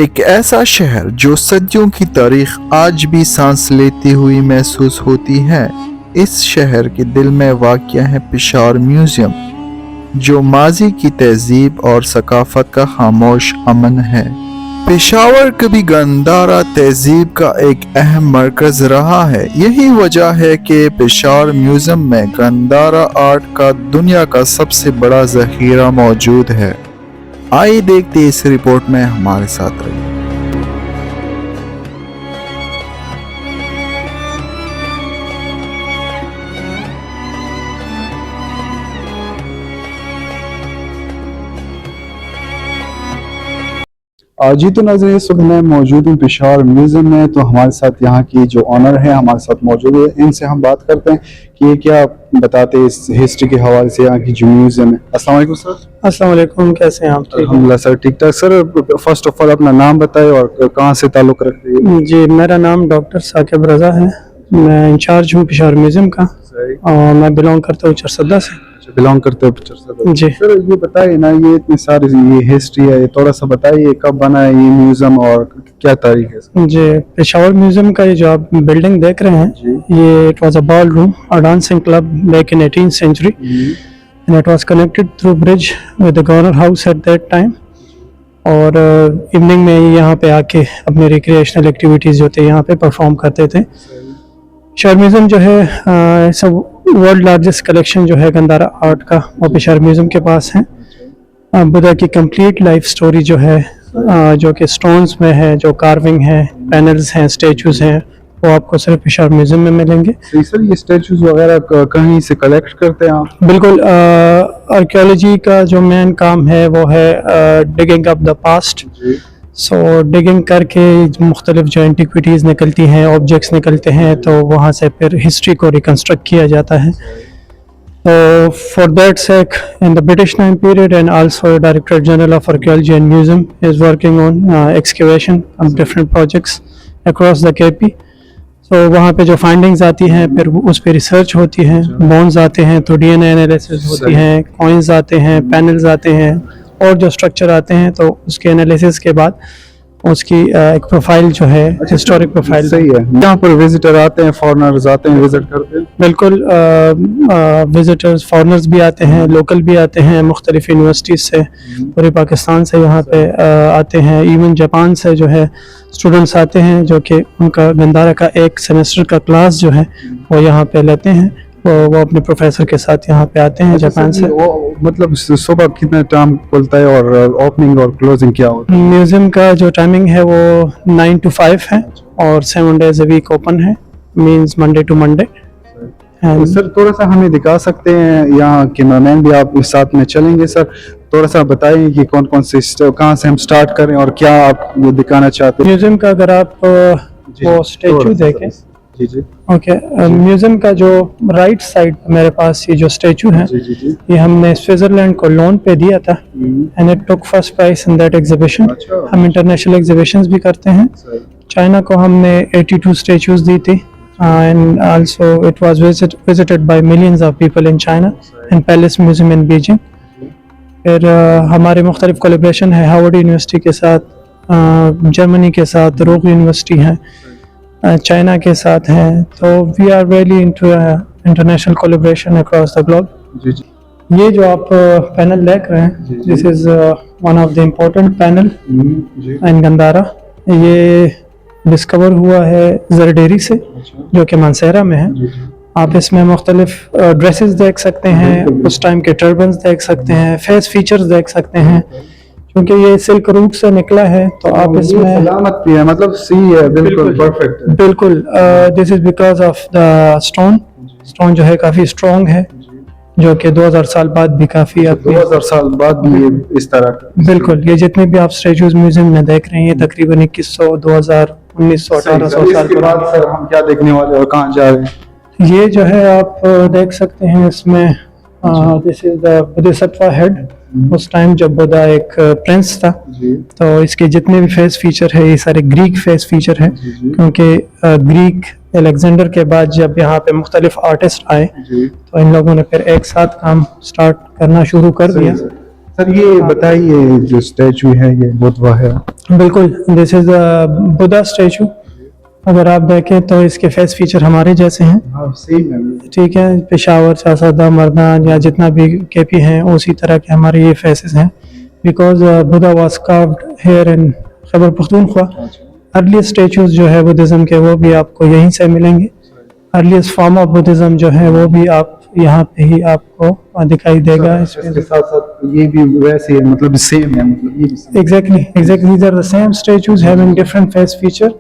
ایک ایسا شہر جو صدیوں کی تاریخ آج بھی سانس لیتی ہوئی محسوس ہوتی ہے۔ اس شہر کے دل میں واقع ہے پشاور میوزیم، جو ماضی کی تہذیب اور ثقافت کا خاموش امن ہے۔ پشاور کبھی گندھارا تہذیب کا ایک اہم مرکز رہا ہے۔ یہی وجہ ہے کہ پشاور میوزیم میں گندھارا آرٹ کا دنیا کا سب سے بڑا ذخیرہ موجود ہے۔ آئیے دیکھتے اس رپورٹ میں ہمارے ساتھ رہیے۔ جی تو ناظرین، اس وقت میں موجود ہوں پشاور میوزیم میں، تو ہمارے ساتھ یہاں کی جو آنر ہے ہمارے ساتھ موجود ہے، ان سے ہم بات کرتے ہیں کہ یہ کیا بتاتے ہیں اس ہسٹری کے حوالے سے یہاں کی جو میوزیم ہے۔ السلام علیکم سر۔ السلام علیکم، کیسے ہیں آپ؟ الحمدللہ سر، ٹھیک ٹھاک سر۔ فرسٹ آف آل اپنا نام بتائیں اور کہاں سے تعلق رکھتے ہیں؟ جی، میرا نام ڈاکٹر ثاقب رضا ہے، میں انچارج ہوں پشاور میوزیم کا، اور میں بلانگ کرتا ہوں چرسدہ سے۔ بلانگ کرتے ہیں جی سر، یہ بتائیے نا، یہ اتنی ساری یہ ہسٹری ہے، تھوڑا سا بتائیے کب بنا ہے یہ میوزیم اور کیا تاریخ ہے؟ جی، پشاور میوزیم کا یہ جو آپ بلڈنگ دیکھ رہے ہیں، یہ اٹ واز اے بال روم اور dancing club back in 18th century and it was connected through bridge with the governor house at that time۔ اور ایوننگ میں یہاں پہ آ کے اپنے ریکریشنل ایکٹیویٹیز جو تھے یہاں پہ پرفارم کرتے تھے۔ پشاور میوزیم جو ہے سب ورلڈ لارجسٹ کلیکشن جو ہے گندھارا آرٹ کا، وہ پشاور میوزیم کے پاس ہے۔ بدھا کی کمپلیٹ لائف سٹوری جو ہے، جو کہ سٹونز میں ہے، جو کارونگ ہے، پینلز ہیں، اسٹیچوز ہیں، وہ آپ کو صرف پشاور میوزیم میں ملیں گے۔ سر، یہ اسٹیچوز وغیرہ کہیں سے کلیکٹ کرتے ہیں آپ؟ بالکل، آرکیولوجی کا جو مین کام ہے وہ ہے digging up the past. So digging کر کے مختلف جو اینٹیکویٹیز نکلتی ہیں، آبجیکٹس نکلتے ہیں، تو وہاں سے پھر ہسٹری کو ریکنسٹرکٹ کیا جاتا ہے۔ For that sake in the British time period and also director general of archaeology and museum is working on excavation on different projects across the K P. تو وہاں پہ جو فائنڈنگز آتی ہیں پھر اس پہ ریسرچ ہوتی ہے، بونز آتے ہیں تو ڈی این اے انالیسس ہوتی ہیں، کوائنز آتے ہیں، پینلز آتے ہیں، اور جو اسٹرکچر آتے ہیں، تو اس کے انالیسس کے بعد اس کی ایک پروفائل جو ہے، ہسٹورک پروفائل۔ صحیح ہے، یہاں پر وزٹر آتے ہیں، فارنرز آتے ہیں، وزٹ کرتے ہیں؟ بالکل، وزٹرز فارنرز بھی آتے ہیں، لوکل بھی آتے ہیں، مختلف یونیورسٹیز سے، پورے پاکستان سے یہاں پہ آتے ہیں، ایون جاپان سے جو ہے اسٹوڈنٹس آتے ہیں، جو کہ ان کا گندھارا کا ایک سیمسٹر کا کلاس جو ہے وہ یہاں پہ لیتے ہیں، وہ اپنے پروفیسر کے ساتھ یہاں پہ آتے ہیں جاپان سے۔ مطلب صبح کتنا ٹائم کھلتا ہے اور اوپننگ اور کلوزنگ کیا ہوتا ہے؟ میوزیم کا جو ٹائمنگ ہے وہ 9 to 5 ہے، اور 7 days a week اوپن ہے، مینز منڈے ٹو منڈے۔ سر تھوڑا سا ہمیں دکھا سکتے ہیں، یہاں کیمرامین بھی آپ ساتھ میں چلیں گے سر، تھوڑا سا بتائیں کہ کون کون سے کہاں سے ہم سٹارٹ کریں اور کیا آپ یہ دکھانا چاہتے ہیں؟ میوزیم کا اگر آپ وہ اسٹیچو دیکھیں، جی جی اوکے، میوزیم کا جو رائٹ سائڈ میرے پاس یہ جو اسٹیچو ہے، یہ ہم نے سوئٹزرلینڈ کو لون پہ دیا تھا، and it took first prize in that exhibition. ہم انٹرنیشنل ایگزیبیشنز بھی کرتے ہیں۔ چائنا کو ہم نے 82 اسٹیچوز دی تھی، and also it was visited by millions of people in China and Palace Museum in Beijing۔ پھر ہمارے مختلف کولیبریشن ہے ہارورڈ یونیورسٹی کے ساتھ، جرمنی کے ساتھ روگ یونیورسٹی ہے، چائنا کے ساتھ ہیں، تو we are really into international collaboration across the globe. یہ جو آپ پینل دیکھ رہے ہیں، this is one of the important panel in Gandhara. یہ ڈسکور ہوا ہے زرڈیری سے، جو کہ مانسہرہ میں ہے۔ آپ اس میں مختلف ڈریسز دیکھ سکتے ہیں، اس ٹائم کے ٹربنز دیکھ سکتے ہیں، فیس فیچرز دیکھ سکتے ہیں، کیونکہ یہ سلک روٹ سے نکلا ہے، تو آپ اس میں سلامت بھی ہے، مطلب سی ہے، بالکل پرفیکٹ ہے۔ بالکل، this is because of the stone جو ہے کافی اسٹرانگ ہے، جو کہ 2000 سال بعد بھی کافی 2000 سال بعد بھی اس طرح کا۔ بالکل، یہ جتنے بھی آپ اسٹیچوز میوزیم میں دیکھ رہے ہیں، یہ تقریباً 2100، 2000، 1900، 1800 سال کے بعد سر ہم کیا دیکھنے والے اور کہاں جا رہے ہیں؟ یہ جو ہے آپ دیکھ سکتے ہیں اس میں، دس از دا بدھسٹوا ہیڈ۔ اس ٹائم جب بدھا ایک پرنس تھا، تو اس کے جتنے بھی فیس فیچر ہے یہ سارے گریک فیس فیچر ہیں، کیونکہ گریک الیگزینڈر کے بعد جب یہاں پہ مختلف آرٹسٹ آئے، تو ان لوگوں نے پھر ایک ساتھ کام سٹارٹ کرنا شروع کر دیا، سر یہ بتائیے جو اسٹیچو ہے یہ بدھوا ہے. بالکل دس از بدھا اسٹیچو. اگر آپ دیکھیں تو اس کے فیس فیچر ہمارے جیسے ہیں, سیم ہے. ٹھیک ہے. پشاور, شاہزادہ, مردان یا جتنا بھی کے پی ہیں اسی طرح کے ہمارے یہ فیسز ہیں. Because Buddha was carved here in Khyber Pakhtunkhwa. Earliest statues جو ہے بدھزم کے وہ بھی آپ کو یہیں سے ملیں گے. ارلیسٹ فارم آف بدھزم جو ہے وہ بھی آپ یہاں پہ ہی آپ کو دکھائی دے گا. اس کے ساتھ ساتھ یہ بھی ویسے ہے, مطلب سیم ہے, مطلب یہ بھی exactly these are the same statues having different face feature.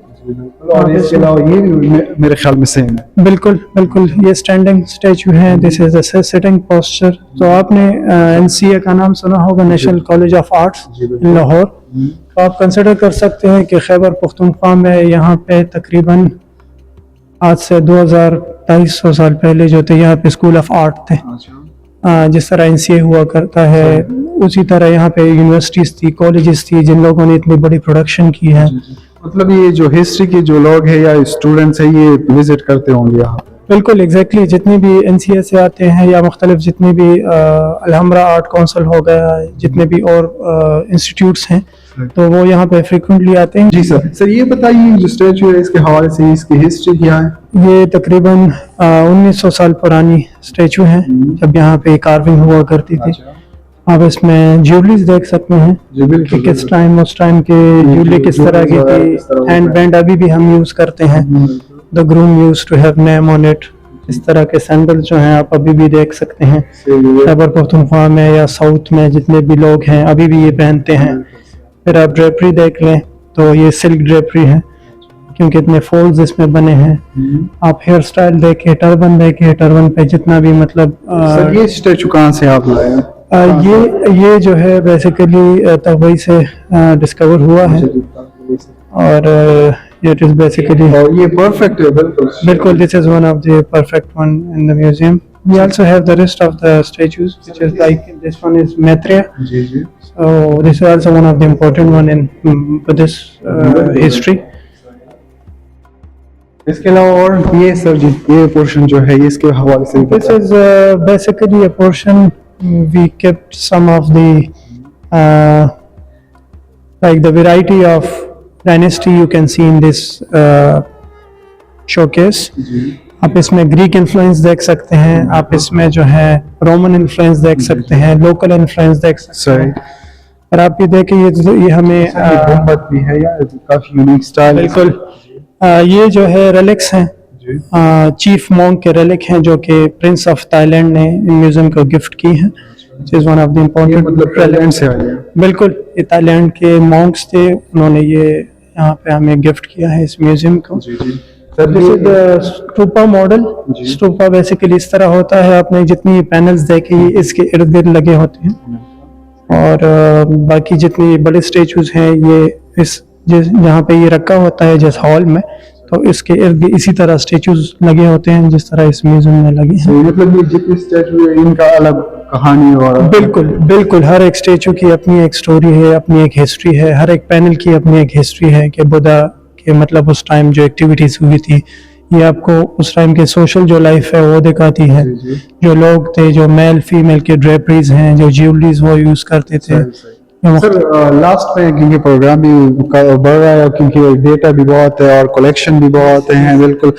اور اس کے علاوہ یہ بھی میرے خیال میں سیم ہے. بالکل بالکل یہ اسٹینڈنگ اسٹیچو ہے. دس از اے سٹنگ پوسچر. تو آپ نے این سی اے کا نام سنا ہوگا, national college of arts in Lahore. تو آپ کنسیڈر کر سکتے ہیں کہ خیبر پختونخوا میں یہاں پہ تقریباً آج سے 2200 سال پہلے جو تھے یہاں پہ اسکول آف آرٹ تھے. جس طرح این سی اے ہوا کرتا ہے اسی طرح یہاں پہ یونیورسٹیز تھی, کالجز تھی, جن لوگوں نے اتنی بڑی پروڈکشن کی ہے. مطلب یہ جو ہسٹری کے جو لوگ ہیں یا اسٹوڈنٹس ہیں یہ وزٹ کرتے ہوں گے یہاں. بالکل ایگزیکٹلی جتنے بھی این سی اے سے آتے ہیں یا مختلف جتنے بھی الحمرا آرٹ کونسل ہو گیا, جتنے بھی اور انسٹیٹیوٹس ہیں تو وہ یہاں پہ فریکوینٹلی آتے ہیں. جی سر. سر یہ بتائیے جو اسٹیچو ہے اس کے حوالے سے اس کی ہسٹری کیا ہے؟ یہ تقریباً 1900 سال پرانی اسٹیچو ہے جب یہاں پہ کارونگ ہوا کرتی تھی. آپ اس میں جیولریز دیکھ سکتے ہیں کہ کس ٹائم اس ٹائم کے جیولری کس طرح کی تھی. ہینڈ بینڈ ابھی بھی ہم یوز کرتے ہیں. The groom use to have name on it. اس طرح کے سینڈل جو ہیں آپ ابھی بھی دیکھ سکتے ہیں خیبر پختونخوا میں یا ساؤتھ میں جتنے بھی لوگ ہیں ابھی بھی یہ پہنتے ہیں. پھر آپ ڈریپری دیکھ لیں تو یہ سلک ڈریپری ہے کیونکہ اتنے فولڈز اس میں بنے ہیں. آپ ہیئر سٹائل دیکھیں, ٹربن دیکھیں, ٹربن پہ جتنا بھی مطلب. سر یہ اسٹیچو کہاں سے آپ لائے ہیں؟ یہ جو ہے بیسیکلی تبئی سے ڈسکور ہوا ہے اور it is basically یہ پرفیکٹ ہے. بالکل this is one of the perfect one in the museum. We also have the rest of the statues which is like this one is Maitreya. G G. So this is also one of the important one in Buddhist history. اس کے علاوہ اور یہ سر جی یہ portion جو ہے اس کے حوالے سے This is basically a portion we kept some of the like the variety of dynasty you can see in this showcase. آپ اس میں گریک انفلوئنس دیکھ سکتے ہیں, آپ اس میں جو ہے رومن انفلوئنس دیکھ سکتے ہیں, لوکل انفلوئنس دیکھ سکتے ہیں. اور آپ یہ دیکھیں یہ ہمیں گنبد بھی ہے یا کافی یونیک سٹائل. بالکل یہ جو ہے ریلکس ہیں, چیف مونک کے ریلک ہیں جو کہ پرنس آف تھائی لینڈ نے میوزیم کو گفٹ کی ہیں. بالکل یہ تھائی لینڈ کے مونکس تھے, انہوں نے یہ یہاں پہ ہمیں گفٹ کیا ہے اس میوزیم کو. اسٹوپا ماڈل. اسٹوپا بیسیکلی اس طرح ہوتا ہے, آپ نے جتنی پینلز دیکھی اس کے ارد گرد لگے ہوتے ہیں اور باقی جتنی بڑے اسٹیچوز ہیں یہ اس جہاں پہ یہ رکھا ہوتا ہے جس ہال میں تو اس کے ارد اسی طرح اسٹیچوز لگے ہوتے ہیں جس طرح اس میوزیم میں لگے ہیں. مطلب یہ جتنے اسٹیچو ہیں ان کا الگ کہانی اور بالکل بالکل ہر ایک اسٹیچو کی اپنی ایک سٹوری ہے, اپنی ایک ہسٹری ہے. ہر ایک پینل کی اپنی ایک ہسٹری ہے کہ بدھا کے مطلب اس ٹائم جو ایکٹیویٹیز ہوئی تھی یہ آپ کو اس ٹائم کے سوشل جو لائف ہے وہ دکھاتی ہے. جو لوگ تھے, جو میل فیمیل کے ڈریپریز ہیں, جو جیولریز وہ یوز کرتے تھے. سر لاسٹ میں کیونکہ پروگرام بھی بڑھ رہا ہے کیونکہ ڈیٹا بھی بہت ہے اور کلیکشن بھی بہت ہیں. بالکل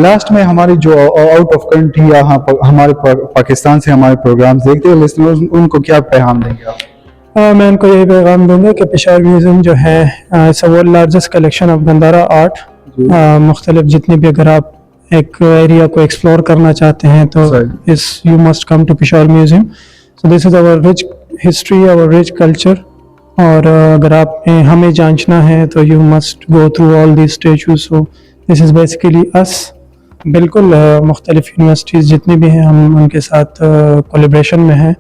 لاسٹ میں ہماری جو آؤٹ آف کنٹری یا ہمارے پاکستان سے ہمارے پروگرامز دیکھتے ہیں لسنرز ان کو کیا پیغام دیں گے آپ؟ میں ان کو یہی پیغام دوں گا کہ پشاور میوزیم جو ہے it's a world largest collection of Gandhara art. مختلف جتنے بھی اگر آپ ایک ایریا کو ایکسپلور کرنا چاہتے ہیں تو you must come to Peshawar museum. So this is our rich history, our rich culture. اور اگر آپ نے ہمیں جانچنا ہے تو you must go through all the statues. So this is basically us. بالکل مختلف یونیورسٹیز جتنی بھی ہیں ہم ان کے ساتھ کولیبریشن میں ہیں.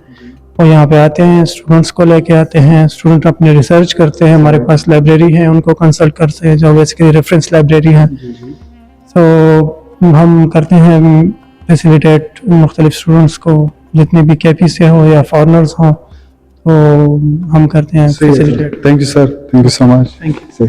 وہ یہاں پہ آتے ہیں, اسٹوڈنٹس کو لے کے آتے ہیں, اسٹوڈنٹ اپنے ریسرچ کرتے ہیں. ہمارے پاس لائبریری ہے, ان کو کنسلٹ کرتے ہیں جو بیسیکلی ریفرنس لائبریری ہے. تو ہم کرتے ہیں فیسیلیٹیٹ مختلف اسٹوڈنٹس کو جتنے بھی کے پی سے ہوں یا فارنرز ہوں تو ہم کرتے ہیں facilitate. Thank you sir, thank you so much. Thank you.